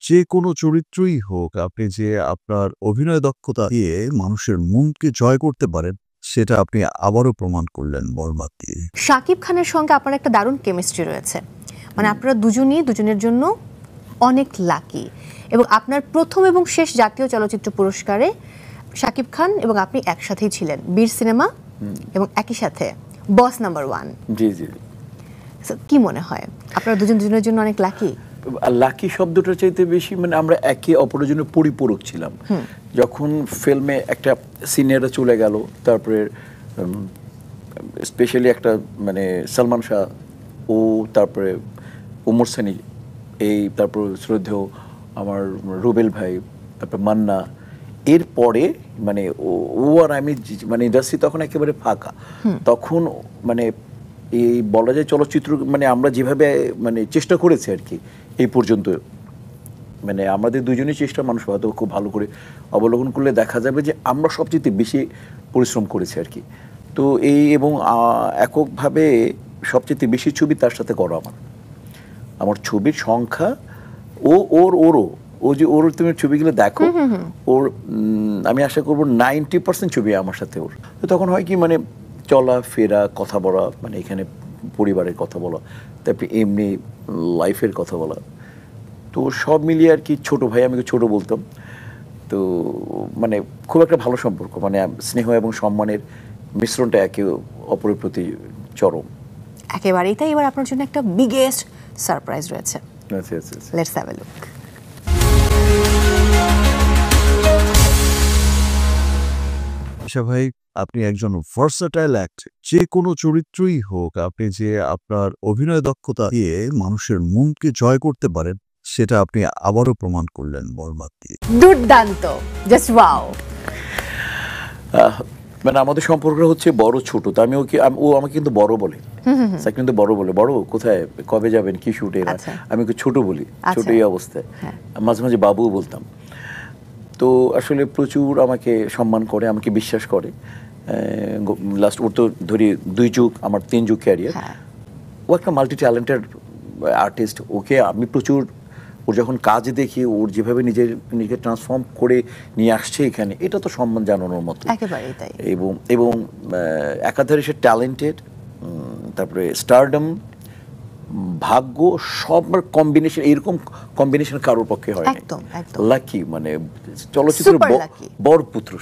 যে কোনো চরিত্রই হোক, আপনি যে আপনার অভিনয় দক্ষতা দিয়ে মানুষের মনকে জয় করতে পারেন, সেটা আপনি আবারও প্রমাণ করলেন 'বরবাদ' দিয়ে। শাকিব খানের সঙ্গে আপনার একটা দারুণ কেমিস্ট্রি রয়েছে। মানে আপনারা দুজনই দুজনের জন্য অনেক লাকি। এবং আপনার প্রথম এবং শেষ জাতীয় চলচ্চিত্র পুরস্কারে শাকিব খান এবং আপনি একসাথেই ছিলেন, বীর সিনেমা এবং একই সাথে বস নাম্বার 1। জি জি। কি মনে হয় আপনারা দুজনের জন্য অনেক লাকি? লাকি শব্দটার চাইতে বেশি মানে আমরা একে অপরের জন্য পরিপূরক ছিলাম। যখন ফিল্মে একটা সিনিয়ররা চলে গেল, তারপরে স্পেশালি একটা মানে সালমান শাহ, ও তারপরে ওমর সানি, এই তারপর শ্রদ্ধেয় আমার রুবেল ভাই, তারপর মান্না, এরপরে মানে ও আর আমি মানে ইন্ডাস্ট্রি তখন একেবারে ফাঁকা। তখন মানে এই বলা যায় চলচ্চিত্র মানে আমরা যেভাবে মানে চেষ্টা করেছি আর কি এই পর্যন্ত, মানে আমাদের দুজনের চেষ্টা মানুষ হয়তো খুব ভালো করে অবলোকন করলে দেখা যাবে যে আমরা সবচেয়ে বেশি পরিশ্রম করেছি আর কি। তো এই এবং এককভাবে সবচেয়ে বেশি ছবি তার সাথে করো আমার ছবির সংখ্যা ওরও ওর তুমি ছবিগুলো দেখো, ওর আমি আশা করবো 90% ছবি আমার সাথে ওর। তো তখন হয় কি মানে চলা ফেরা, কথা বলা, মানে এখানে পরিবারের কথা বলা, তারপরে এমনি লাইফের কথা বলা, তো সব মিলিয়ে আর কি ছোট ভাই, আমি ছোট বলতাম। তো মানে খুব একটা ভালো সম্পর্ক, মানে স্নেহ এবং সম্মানের মিশ্রণটা একে অপরের প্রতি চরম একেবারেই তাই। এবার আপনার জন্য একটা বিগেস্ট সারপ্রাইজ রয়েছে। Let's have a look. Asha ভাই, আপনি একজন ভার্সেটাইল অ্যাক্টর। যে কোনো চরিত্রই হোক, আপনি যে আপনার অভিনয় দক্ষতা দিয়ে মানুষের মনকে জয় করতে পারেন, সেটা আপনি আবারও প্রমাণ করলেন 'বরবাদ' দিয়ে। দুর্দান্ত, জাস্ট ওয়াও। মানে আমাদের সম্পর্কটা হচ্ছে বড় ছোট, তো আমি ওকে, ও আমাকে কিন্তু বড় বলে, কিন্তু বড় বলে, বড় কোথায়, কবে যাবেন, কি শুটে, আমি ওকে ছোট বলি, ছোট এই অবস্থায়। মাঝে মাঝে বাবুও বলতাম। তো আসলে প্রচুর আমাকে সম্মান করে, আমাকে বিশ্বাস করে। লাস্ট ওর তো ধরি 2 যুগ, আমার 3 যুগ ক্যারিয়ার। ও একটা মাল্টি ট্যালেন্টেড আর্টিস্ট। ওকে আমি প্রচুর, ওর যখন কাজ দেখি, ওর যেভাবে নিজেকে ট্রান্সফর্ম করে নিয়ে আসছে এখানে, এটা তো সম্মান জানানোর মতো। একেবারেই তাই। এবং একাধারে সে ট্যালেন্টেড, তারপরে স্টারডম, ভাগ্য, সব কম্বিনেশন, এরকম কম্বিনেশন কারোর পক্ষে হয় না। একদম একদম লাকি, মানে চলচ্চিত্রের বর পুত্র।